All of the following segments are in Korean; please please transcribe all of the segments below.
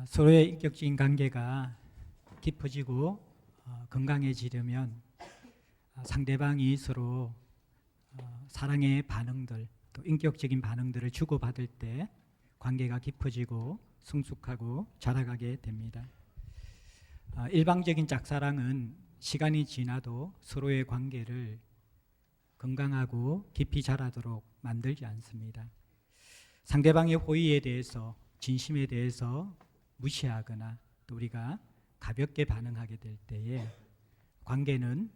서로의 인격적인 관계가 깊어지고 건강해지려면 상대방이 서로 사랑의 반응들 또 인격적인 반응들을 주고받을 때 관계가 깊어지고 성숙하고 자라가게 됩니다. 일방적인 짝사랑은 시간이 지나도 서로의 관계를 건강하고 깊이 자라도록 만들지 않습니다. 상대방의 호의에 대해서 진심에 대해서 무시하거나 또 우리가 가볍게 반응하게 될 때에 관계는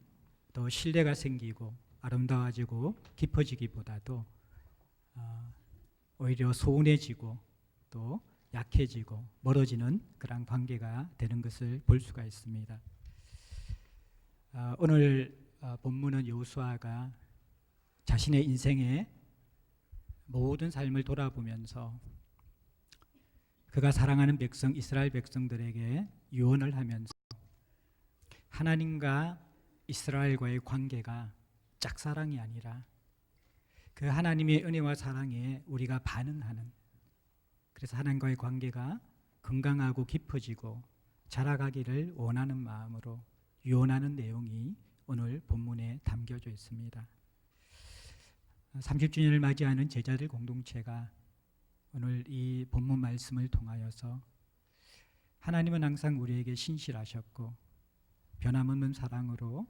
더 신뢰가 생기고 아름다워지고 깊어지기보다도 오히려 소원해지고 또 약해지고 멀어지는 그런 관계가 되는 것을 볼 수가 있습니다. 오늘 본문은 여호수아가 자신의 인생의 모든 삶을 돌아보면서 그가 사랑하는 백성 이스라엘 백성들에게 유언을 하면서 하나님과 이스라엘과의 관계가 짝사랑이 아니라 그 하나님의 은혜와 사랑에 우리가 반응하는, 그래서 하나님과의 관계가 건강하고 깊어지고 자라가기를 원하는 마음으로 유언하는 내용이 오늘 본문에 담겨져 있습니다. 30주년을 맞이하는 제자들 공동체가 오늘 이 본문 말씀을 통하여서 하나님은 항상 우리에게 신실하셨고 변함없는 사랑으로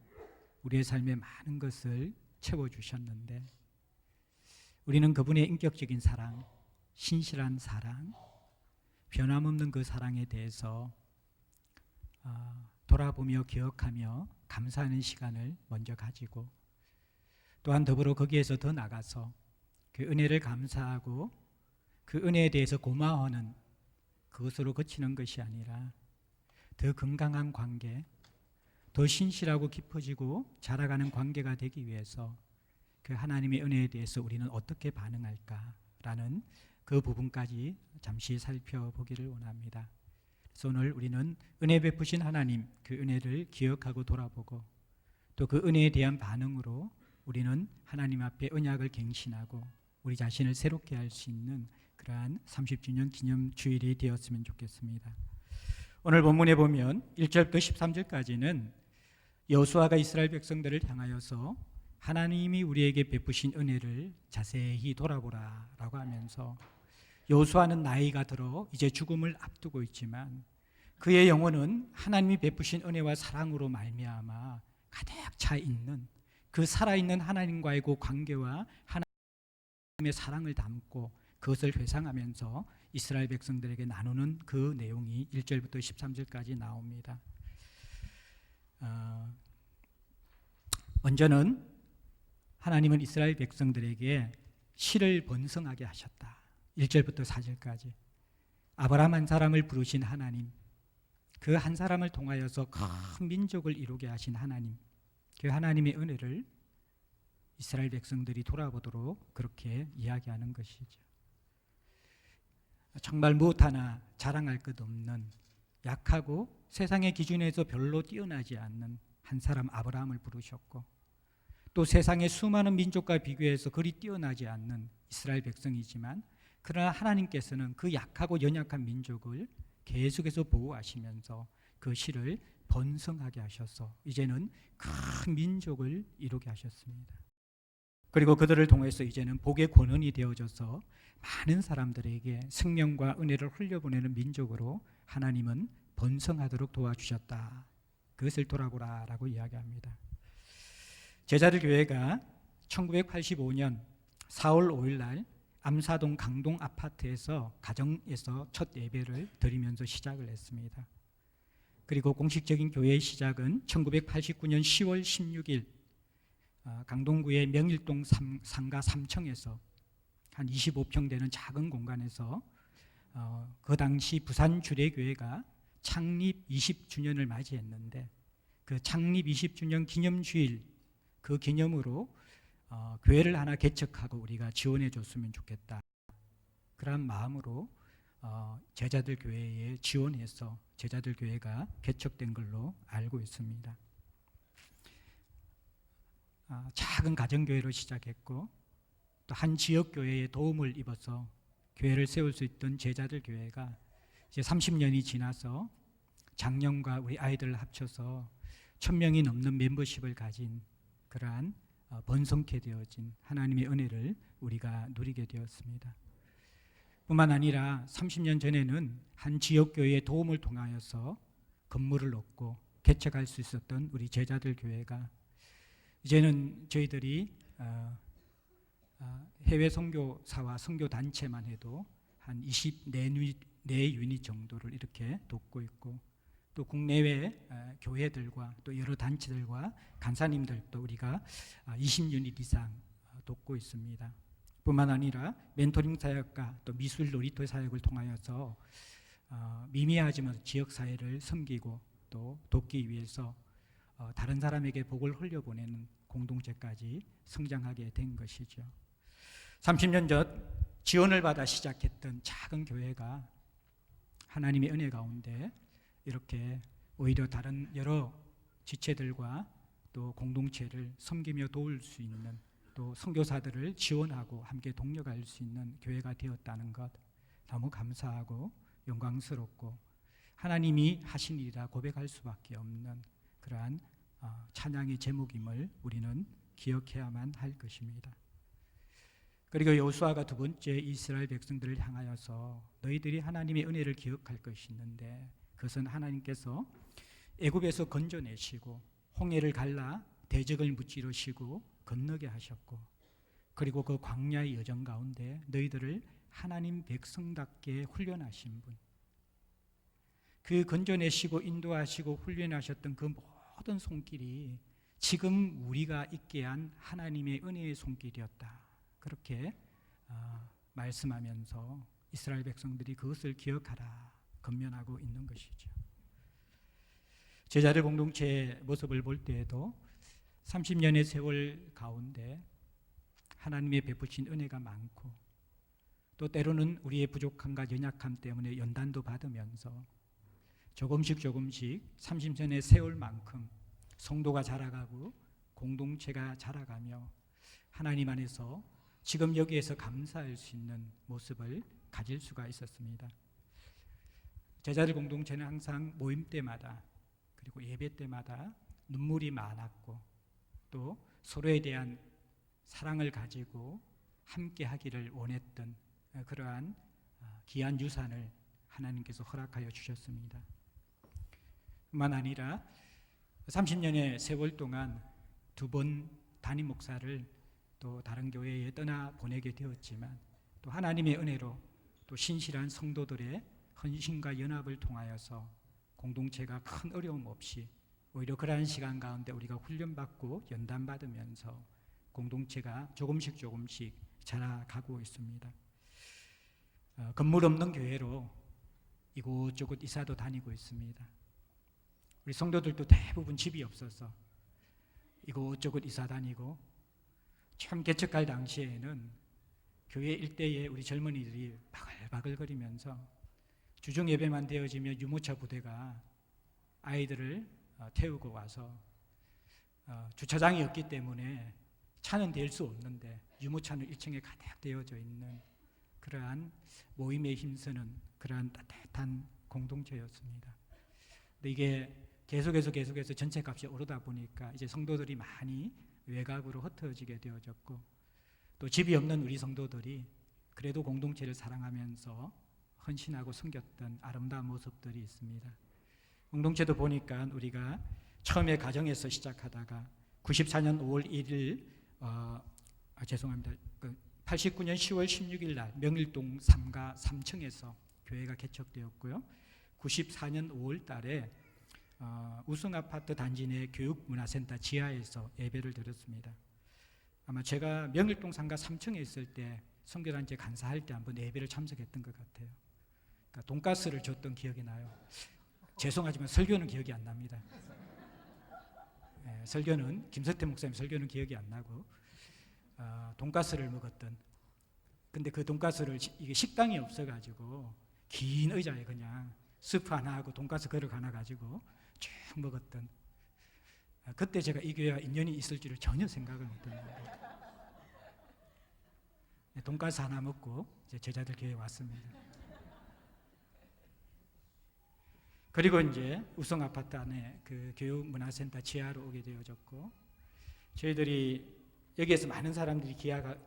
우리의 삶에 많은 것을 채워주셨는데 우리는 그분의 인격적인 사랑, 신실한 사랑, 변함없는 그 사랑에 대해서 돌아보며 기억하며 감사하는 시간을 먼저 가지고 또한 더불어 거기에서 더 나가서 그 은혜를 감사하고 그 은혜에 대해서 고마워하는 그것으로 그치는 것이 아니라 더 건강한 관계, 더 신실하고 깊어지고 자라가는 관계가 되기 위해서 그 하나님의 은혜에 대해서 우리는 어떻게 반응할까라는 그 부분까지 잠시 살펴보기를 원합니다. 그래서 오늘 우리는 은혜 베푸신 하나님, 그 은혜를 기억하고 돌아보고 또 그 은혜에 대한 반응으로 우리는 하나님 앞에 언약을 갱신하고 우리 자신을 새롭게 할 수 있는 그러한 30주년 기념 주일이 되었으면 좋겠습니다. 오늘 본문에 보면 1절부터 13절까지는 여호수아가 이스라엘 백성들을 향하여서 하나님이 우리에게 베푸신 은혜를 자세히 돌아보라 라고 하면서 여호수아는 나이가 들어 이제 죽음을 앞두고 있지만 그의 영혼은 하나님이 베푸신 은혜와 사랑으로 말미암아 가득 차 있는 그 살아있는 하나님과의 그 관계와 하나님의 사랑을 담고 그것을 회상하면서 이스라엘 백성들에게 나누는 그 내용이 1절부터 13절까지 나옵니다. 먼저는 하나님은 이스라엘 백성들에게 씨를 번성하게 하셨다. 1절부터 4절까지 아브라함 한 사람을 부르신 하나님, 그 한 사람을 통하여서 큰 민족을 이루게 하신 하나님, 그 하나님의 은혜를 이스라엘 백성들이 돌아보도록 그렇게 이야기하는 것이죠. 정말 무엇 하나 자랑할 것 없는 약하고 세상의 기준에서 별로 뛰어나지 않는 한 사람 아브라함을 부르셨고 또 세상의 수많은 민족과 비교해서 그리 뛰어나지 않는 이스라엘 백성이지만 그러나 하나님께서는 그 약하고 연약한 민족을 계속해서 보호하시면서 그 씨를 번성하게 하셔서 이제는 큰 민족을 이루게 하셨습니다. 그리고 그들을 통해서 이제는 복의 권원이 되어져서 많은 사람들에게 생명과 은혜를 흘려보내는 민족으로 하나님은 번성하도록 도와주셨다. 그것을 돌아보라 라고 이야기합니다. 제자들 교회가 1985년 4월 5일 날 암사동 강동 아파트에서 가정에서 첫 예배를 드리면서 시작을 했습니다. 그리고 공식적인 교회의 시작은 1989년 10월 16일 강동구의 명일동 상가 3층에서 한 25평 되는 작은 공간에서 그 당시 부산주례교회가 창립 20주년을 맞이했는데 그 창립 20주년 기념주일 그 기념으로 교회를 하나 개척하고 우리가 지원해 줬으면 좋겠다. 그런 마음으로 제자들 교회에 지원해서 제자들 교회가 개척된 걸로 알고 있습니다. 작은 가정교회로 시작했고 또 한 지역교회에 도움을 입어서 교회를 세울 수 있던 제자들 교회가 이제 30년이 지나서 작년과 우리 아이들을 합쳐서 1,000명이 넘는 멤버십을 가진 그러한 번성케 되어진 하나님의 은혜를 우리가 누리게 되었습니다. 뿐만 아니라 30년 전에는 한 지역교회의 도움을 통하여서 건물을 얻고 개척할 수 있었던 우리 제자들 교회가 이제는 저희들이 해외 선교사와 선교단체만 해도 한 24유닛 정도를 이렇게 돕고 있고, 또 국내외 교회들과 또 여러 단체들과 간사님들도 우리가 20유닛 이상 돕고 있습니다. 뿐만 아니라 멘토링 사역과 또 미술 놀이터 사역을 통하여서 미미하지만 지역사회를 섬기고 또 돕기 위해서 다른 사람에게 복을 흘려보내는 공동체까지 성장하게 된 것이죠. 30년 전 지원을 받아 시작했던 작은 교회가 하나님의 은혜 가운데 이렇게 오히려 다른 여러 지체들과 또 공동체를 섬기며 도울 수 있는, 또 선교사들을 지원하고 함께 동력할 수 있는 교회가 되었다는 것, 너무 감사하고 영광스럽고 하나님이 하신 일이라 고백할 수밖에 없는 그러한 찬양의 제목임을 우리는 기억해야만 할 것입니다. 그리고 여호수아가 두 번째 이스라엘 백성들을 향하여서 너희들이 하나님의 은혜를 기억할 것이 있는데, 그것은 하나님께서 애굽에서 건져내시고 홍해를 갈라 대적을 무찌르시고 건너게 하셨고, 그리고 그 광야의 여정 가운데 너희들을 하나님 백성답게 훈련하신 분, 그 건져내시고 인도하시고 훈련하셨던 그 모든 손길이 지금 우리가 있게 한 하나님의 은혜의 손길이었다, 그렇게 말씀하면서 이스라엘 백성들이 그것을 기억하라 권면하고 있는 것이죠. 제자들 공동체의 모습을 볼 때에도 30년의 세월 가운데 하나님의 베푸신 은혜가 많고, 또 때로는 우리의 부족함과 연약함 때문에 연단도 받으면서 조금씩 30년의 세월만큼 성도가 자라가고 공동체가 자라가며 하나님 안에서 지금 여기에서 감사할 수 있는 모습을 가질 수가 있었습니다. 제자들 공동체는 항상 모임 때마다 그리고 예배 때마다 눈물이 많았고, 또 서로에 대한 사랑을 가지고 함께 하기를 원했던 그러한 귀한 유산을 하나님께서 허락하여 주셨습니다. 뿐만 아니라 30년의 세월 동안 2번 담임 목사를 또 다른 교회에 떠나 보내게 되었지만, 또 하나님의 은혜로 또 신실한 성도들의 헌신과 연합을 통하여서 공동체가 큰 어려움 없이 오히려 그러한 시간 가운데 우리가 훈련받고 연단받으면서 공동체가 조금씩 자라가고 있습니다. 건물 없는 교회로 이곳저곳 이사도 다니고 있습니다. 우리 성도들도 대부분 집이 없어서 이곳저곳 이사 다니고, 처음 개척할 당시에는 교회 일대에 우리 젊은이들이 바글바글거리면서 주중 예배만 되어지면 유모차 부대가 아이들을 태우고 와서 주차장이 없기 때문에 차는 댈 수 없는데 유모차는 1층에 가득 되어져 있는 그러한 모임에 힘쓰는 그러한 따뜻한 공동체였습니다. 근데 이게 계속해서 전체 값이 오르다 보니까 이제 성도들이 많이 외곽으로 흩어지게 되어졌고, 또 집이 없는 우리 성도들이 그래도 공동체를 사랑하면서 헌신하고 섬겼던 아름다운 모습들이 있습니다. 공동체도 보니까 우리가 처음에 가정에서 시작하다가 94년 5월 1일 89년 10월 16일 날 명일동 3가 3층에서 교회가 개척되었고요. 94년 5월 달에 우승아파트 단지 내 교육문화센터 지하에서 예배를 드렸습니다. 아마 제가 명일동 3가 3층에 있을 때 선교단체 간사할 때 한번 예배를 참석했던 것 같아요. 그러니까 돈가스를 줬던 기억이 나요. 죄송하지만 설교는 기억이 안 납니다. 설교는 김석태 목사님 설교는 기억이 안 나고 돈가스를 먹었던. 근데 그 돈가스를 이게 식당이 없어가지고 긴 의자에 그냥 스프 하나 하고 돈가스 그릇 하나 가지고 쭉 먹었던. 그때 제가 이 교회와 인연이 있을 줄을 전혀 생각을 못했는데 돈가스 하나 먹고 이제 제자들 교회에 왔습니다. 그리고 이제 우성 아파트 안에 그 교육문화센터 지하로 오게 되어졌고, 저희들이 여기에서 많은 사람들이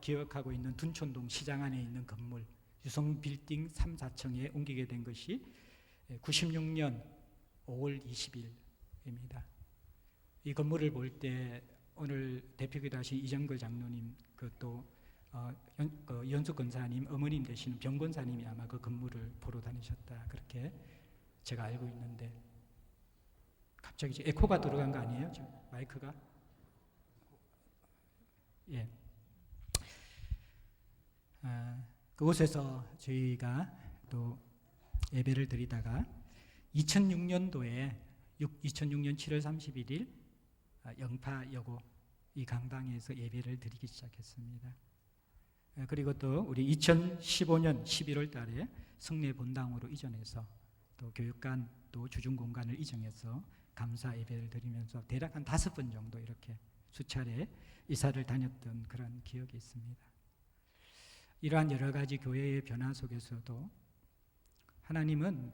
기억하고 있는 둔촌동 시장 안에 있는 건물 유성 빌딩 3, 4층에 옮기게 된 것이 96년 5월 20일입니다. 이 건물을 볼 때 오늘 대표기도 하신 이정걸 장로님, 그또 연숙 권사님 어머님 되시는 병 권사님이 아마 그 건물을 보러 다니셨다, 그렇게 제가 알고 있는데, 갑자기 이제 에코가 들어간 거 아니에요? 지금 마이크가? 예. 그곳에서 저희가 또 예배를 드리다가 2006년도에 2006년 7월 31일 영파여고 이 강당에서 예배를 드리기 시작했습니다. 그리고 또 우리 2015년 11월 달에 성내 본당으로 이전해서 또 교육관 또 주중 공간을 이전해서 감사 예배를 드리면서 대략 한 5번 정도 이렇게 수차례 이사를 다녔던 그런 기억이 있습니다. 이러한 여러 가지 교회의 변화 속에서도 하나님은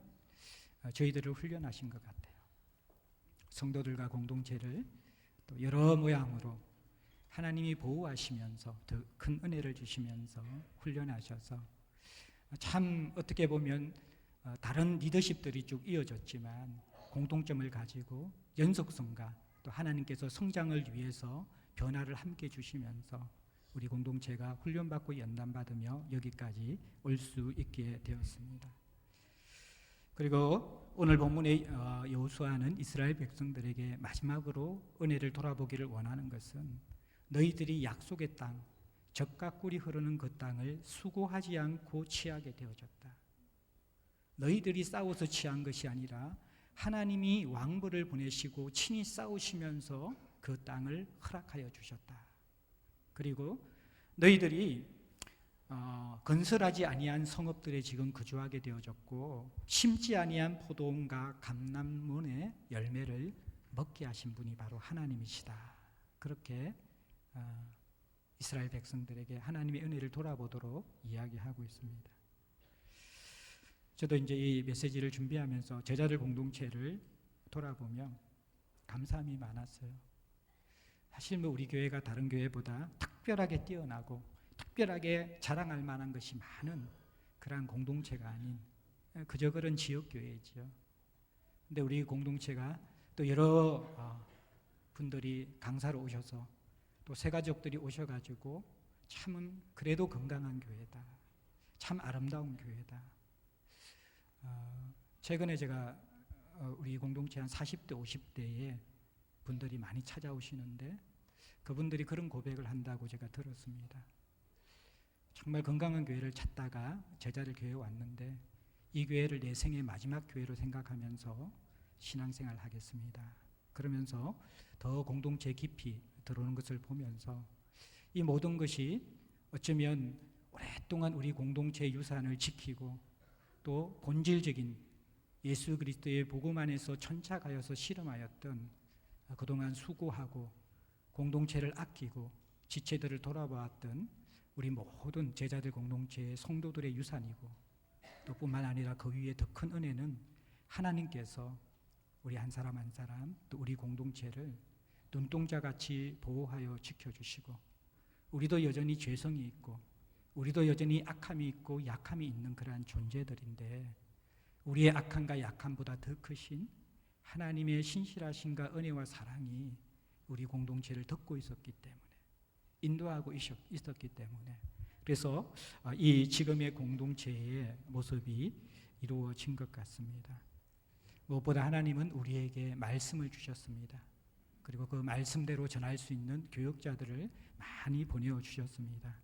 저희들을 훈련하신 것 같아요. 성도들과 공동체를 또 여러 모양으로 하나님이 보호하시면서 더 큰 은혜를 주시면서 훈련하셔서, 참 어떻게 보면 다른 리더십들이 쭉 이어졌지만 공통점을 가지고 연속성과 또 하나님께서 성장을 위해서 변화를 함께 주시면서 우리 공동체가 훈련받고 연단받으며 여기까지 올 수 있게 되었습니다. 그리고 오늘 본문의 여호수아는 이스라엘 백성들에게 마지막으로 은혜를 돌아보기를 원하는 것은 너희들이 약속의 땅, 젖과 꿀이 흐르는 그 땅을 수고하지 않고 취하게 되어졌다. 너희들이 싸워서 취한 것이 아니라 하나님이 왕벌을 보내시고 친히 싸우시면서 그 땅을 허락하여 주셨다. 그리고 너희들이 건설하지 아니한 성읍들에 지금 거주하게 되어졌고 심지 아니한 포도원과 감람문의 열매를 먹게 하신 분이 바로 하나님이시다. 그렇게 이스라엘 백성들에게 하나님의 은혜를 돌아보도록 이야기하고 있습니다. 저도 이제 이 메시지를 준비하면서 제자들 공동체를 돌아보며 감사함이 많았어요. 사실 우리 교회가 다른 교회보다 특별하게 뛰어나고 특별하게 자랑할 만한 것이 많은 그러한 공동체가 아닌 그저 그런 지역교회이죠. 근데 우리 공동체가 또 여러 분들이 강사로 오셔서 또 새가족들이 오셔가지고 참은 그래도 건강한 교회다, 참 아름다운 교회다. 최근에 제가 우리 공동체 한 40대 50대의 분들이 많이 찾아오시는데 그분들이 그런 고백을 한다고 제가 들었습니다. 정말 건강한 교회를 찾다가 제자들 교회에 왔는데 이 교회를 내 생의 마지막 교회로 생각하면서 신앙생활을 하겠습니다. 그러면서 더 공동체 깊이 들어오는 것을 보면서 이 모든 것이 어쩌면 오랫동안 우리 공동체의 유산을 지키고 또 본질적인 예수 그리스도의 복음 안에서 천착하여서 실험하였던 그동안 수고하고 공동체를 아끼고 지체들을 돌아보았던 우리 모든 제자들 공동체의 성도들의 유산이고 또 뿐만 아니라 그 위에 더 큰 은혜는 하나님께서 우리 한 사람 한 사람 또 우리 공동체를 눈동자같이 보호하여 지켜주시고 우리도 여전히 죄성이 있고 우리도 여전히 악함이 있고 약함이 있는 그러한 존재들인데 우리의 악함과 약함보다 더 크신 하나님의 신실하심과 은혜와 사랑이 우리 공동체를 덮고 있었기 때문에 인도하고 있었기 때문에 그래서 이 지금의 공동체의 모습이 이루어진 것 같습니다. 무엇보다 하나님은 우리에게 말씀을 주셨습니다. 그리고 그 말씀대로 전할 수 있는 교역자들을 많이 보내어 주셨습니다.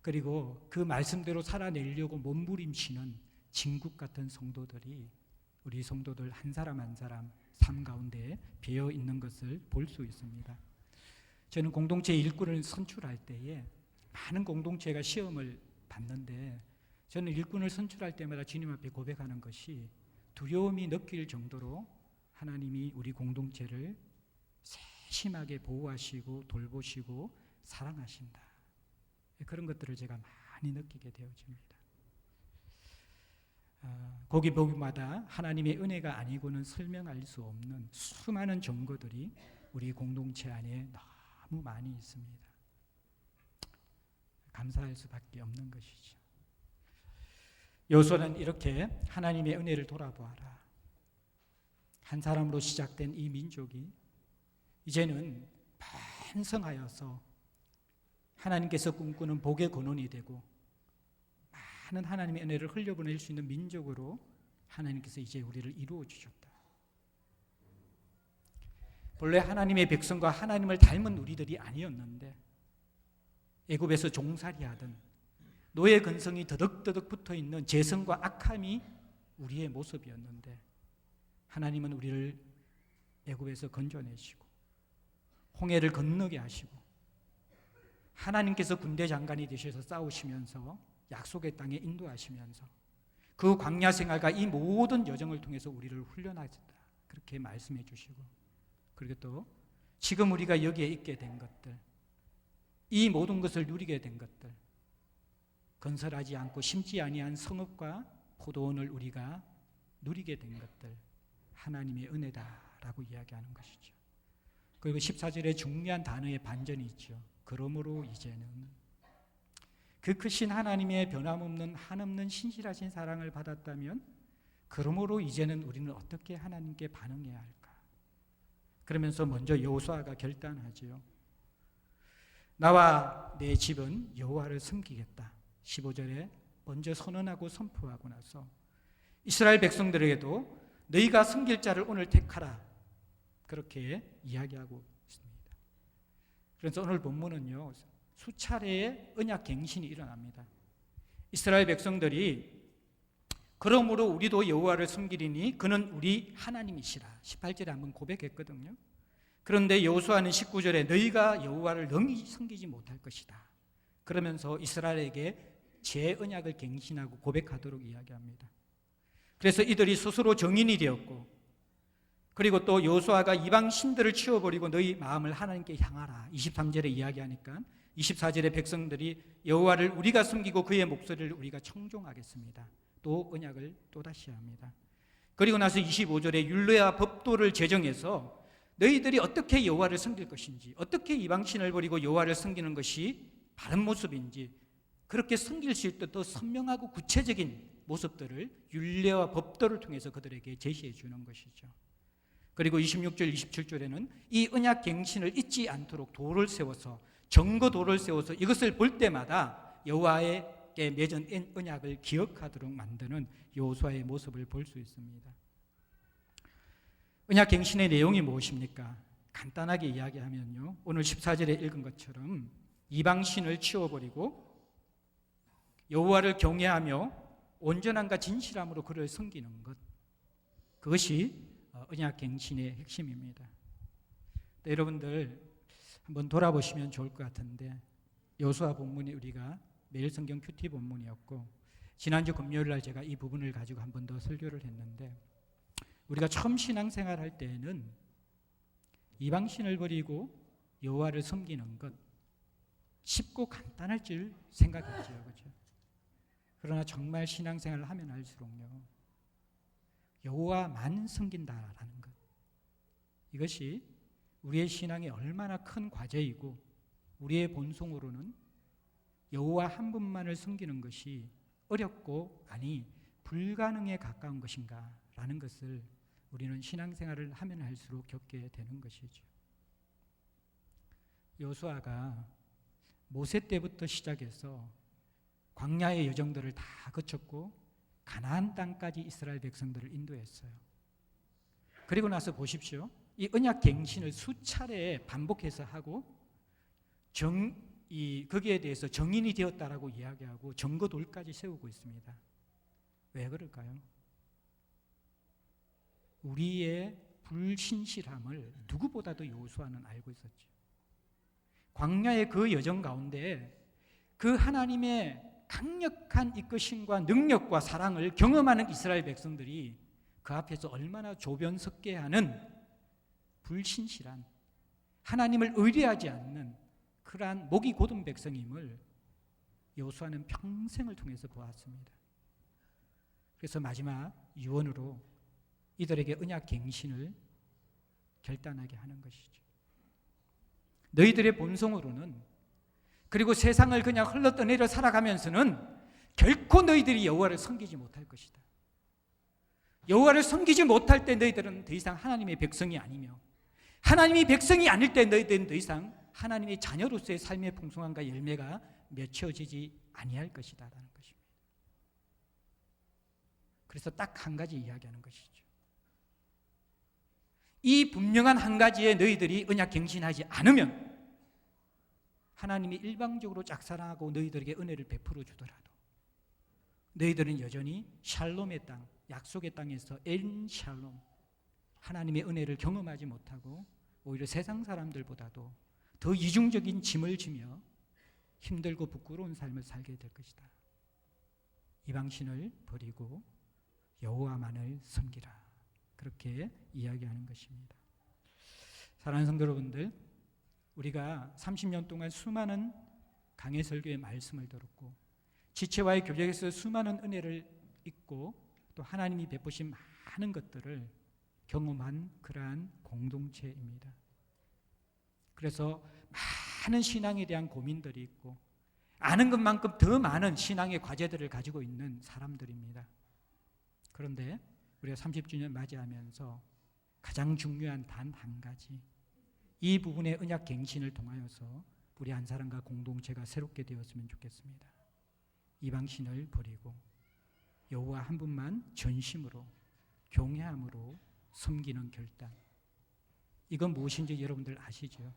그리고 그 말씀대로 살아내려고 몸부림치는 진국 같은 성도들이 우리 성도들 한 사람 한 사람 삶 가운데 배어 있는 것을 볼 수 있습니다. 저는 공동체 일꾼을 선출할 때에 많은 공동체가 시험을 받는데 저는 일꾼을 선출할 때마다 주님 앞에 고백하는 것이 두려움이 느낄 정도로 하나님이 우리 공동체를 세심하게 보호하시고 돌보시고 사랑하신다. 그런 것들을 제가 많이 느끼게 되어집니다. 거기 보기마다 하나님의 은혜가 아니고는 설명할 수 없는 수많은 증거들이 우리 공동체 안에 너무 많이 있습니다. 감사할 수밖에 없는 것이죠. 여호수아는 이렇게 하나님의 은혜를 돌아보아라. 한 사람으로 시작된 이 민족이 이제는 반성하여서 하나님께서 꿈꾸는 복의 근원이 되고 많은 하나님의 은혜를 흘려보낼 수 있는 민족으로 하나님께서 이제 우리를 이루어 주셨다. 본래 하나님의 백성과 하나님을 닮은 우리들이 아니었는데 애굽에서 종살이하던 노예 근성이 더덕더덕 붙어있는 재성과 악함이 우리의 모습이었는데 하나님은 우리를 애굽에서 건져내시고 홍해를 건너게 하시고 하나님께서 군대 장관이 되셔서 싸우시면서 약속의 땅에 인도하시면서 그 광야 생활과 이 모든 여정을 통해서 우리를 훈련하셨다. 그렇게 말씀해 주시고 그리고 또 지금 우리가 여기에 있게 된 것들, 이 모든 것을 누리게 된 것들, 건설하지 않고 심지 아니한 성읍과 포도원을 우리가 누리게 된 것들, 하나님의 은혜다라고 이야기하는 것이죠. 그리고 14절에 중요한 단어의 반전이 있죠. 그러므로 이제는 그 크신 하나님의 변함없는 한없는 신실하신 사랑을 받았다면 그러므로 이제는 우리는 어떻게 하나님께 반응해야 할까? 그러면서 먼저 여호수아가 결단하지요. 나와 내 집은 여호와를 섬기겠다. 15절에 먼저 선언하고 선포하고 나서 이스라엘 백성들에게도 너희가 섬길 자를 오늘 택하라. 그렇게 이야기하고 있습니다. 그래서 오늘 본문은요, 수차례의 언약 갱신이 일어납니다. 이스라엘 백성들이 그러므로 우리도 여호와를 섬기리니 그는 우리 하나님이시라 18절에 한번 고백했거든요. 그런데 여호수아는 19절에 너희가 여호와를 능히 섬기지 못할 것이다. 그러면서 이스라엘에게 재언약을 갱신하고 고백하도록 이야기합니다. 그래서 이들이 스스로 정인이 되었고 그리고 또 여호수아가 이방 신들을 치워버리고 너희 마음을 하나님께 향하라 23절에 이야기하니까 24절에 백성들이 여호와를 우리가 섬기고 그의 목소리를 우리가 청종하겠습니다. 또 언약을 또다시 합니다. 그리고 나서 25절에 율례와 법도를 제정해서 너희들이 어떻게 여호와를 섬길 것인지, 어떻게 이방신을 버리고 여호와를 섬기는 것이 바른 모습인지, 그렇게 섬길 수 있도록 더 선명하고 구체적인 모습들을 율례와 법도를 통해서 그들에게 제시해 주는 것이죠. 그리고 26절, 27절에는 이 언약 갱신을 잊지 않도록 도를 세워서 증거도를 세워서 이것을 볼 때마다 여호와에게 맺은 언약을 기억하도록 만드는 여호수아의 모습을 볼 수 있습니다. 언약 갱신의 내용이 무엇입니까? 간단하게 이야기하면요, 오늘 14절에 읽은 것처럼 이방신을 치워버리고 여호와를 경외하며 온전함과 진실함으로 그를 섬기는 것, 그것이 언약 갱신의 핵심입니다. 여러분들 한번 돌아보시면 좋을 것 같은데 여호수아 본문이 우리가 매일 성경 큐티 본문이었고 지난주 금요일날 제가 이 부분을 가지고 한 번 더 설교를 했는데 우리가 처음 신앙생활 할 때에는 이방신을 버리고 여호와를 섬기는 것 쉽고 간단할 줄 생각했죠. 그렇죠? 그러나 정말 신앙생활을 하면 할수록요, 여호와만 섬긴다라는 것, 이것이 우리의 신앙에 얼마나 큰 과제이고 우리의 본성으로는 여호와 한 분만을 섬기는 것이 어렵고 아니 불가능에 가까운 것인가라는 것을 우리는 신앙생활을 하면 할수록 겪게 되는 것이죠. 여호수아가 모세 때부터 시작해서 광야의 여정들을 다 거쳤고 가나안 땅까지 이스라엘 백성들을 인도했어요. 그리고 나서 보십시오. 이 언약 갱신을 수차례 반복해서 하고 거기에 대해서 정인이 되었다라고 이야기하고 증거돌까지 세우고 있습니다. 왜 그럴까요? 우리의 불신실함을 누구보다도 여호수아는 알고 있었죠. 광야의 그 여정 가운데 그 하나님의 강력한 이끄심과 능력과 사랑을 경험하는 이스라엘 백성들이 그 앞에서 얼마나 조변석계하는 불신실한, 하나님을 의뢰하지 않는 그러한 목이 곧은 백성임을 여호수아는 평생을 통해서 보았습니다. 그래서 마지막 유언으로 이들에게 언약 갱신을 결단하게 하는 것이죠. 너희들의 본성으로는, 그리고 세상을 그냥 흘러떠내려 살아가면서는 결코 너희들이 여호와를 섬기지 못할 것이다. 여호와를 섬기지 못할 때 너희들은 더 이상 하나님의 백성이 아니며, 하나님이 백성이 아닐 때 너희들은 더 이상 하나님의 자녀로서의 삶의 풍성함과 열매가 맺혀지지 아니할 것이다 라는 것입니다. 그래서 딱 한 가지 이야기하는 것이죠. 이 분명한 한 가지에 너희들이 언약 갱신하지 않으면 하나님이 일방적으로 짝사랑하고 너희들에게 은혜를 베풀어 주더라도 너희들은 여전히 샬롬의 땅, 약속의 땅에서 엔샬롬, 하나님의 은혜를 경험하지 못하고 오히려 세상 사람들보다도 더 이중적인 짐을 지며 힘들고 부끄러운 삶을 살게 될 것이다. 이방신을 버리고 여호와만을 섬기라, 그렇게 이야기하는 것입니다. 사랑하는 성도 여러분들, 우리가 30년 동안 수많은 강해 설교의 말씀을 들었고 지체와의 교제에서 수많은 은혜를 잊고 또 하나님이 베푸신 많은 것들을 경험한 그러한 공동체입니다. 그래서 많은 신앙에 대한 고민들이 있고 아는 것만큼 더 많은 신앙의 과제들을 가지고 있는 사람들입니다. 그런데 우리가 30주년 맞이하면서 가장 중요한 단 한 가지, 이 부분의 언약 갱신을 통하여서 우리 한 사람과 공동체가 새롭게 되었으면 좋겠습니다. 이방신을 버리고 여호와 한 분만 전심으로 경외함으로 섬기는 결단, 이건 무엇인지 여러분들 아시죠?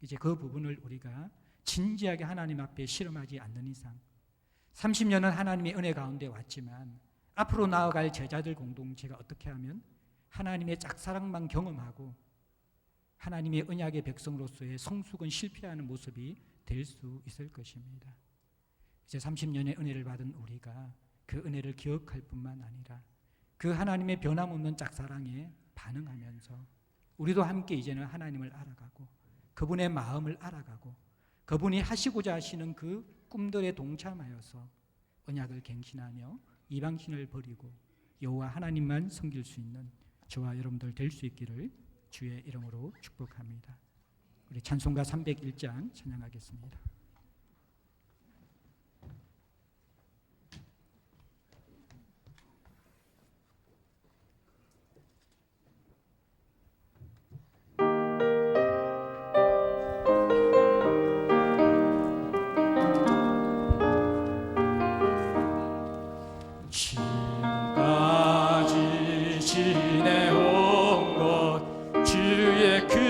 이제 그 부분을 우리가 진지하게 하나님 앞에 실험하지 않는 이상 30년은 하나님의 은혜 가운데 왔지만 앞으로 나아갈 제자들 공동체가 어떻게 하면 하나님의 짝사랑만 경험하고 하나님의 언약의 백성으로서의 성숙은 실패하는 모습이 될 수 있을 것입니다. 이제 30년의 은혜를 받은 우리가 그 은혜를 기억할 뿐만 아니라 그 하나님의 변함없는 짝사랑에 반응하면서 우리도 함께 이제는 하나님을 알아가고 그분의 마음을 알아가고 그분이 하시고자 하시는 그 꿈들에 동참하여서 언약을 갱신하며 이방신을 버리고 여호와 하나님만 섬길 수 있는 저와 여러분들 될 수 있기를 주의 이름으로 축복합니다. 우리 찬송가 301장 찬양하겠습니다. 지금까지 지내온 것 주의 그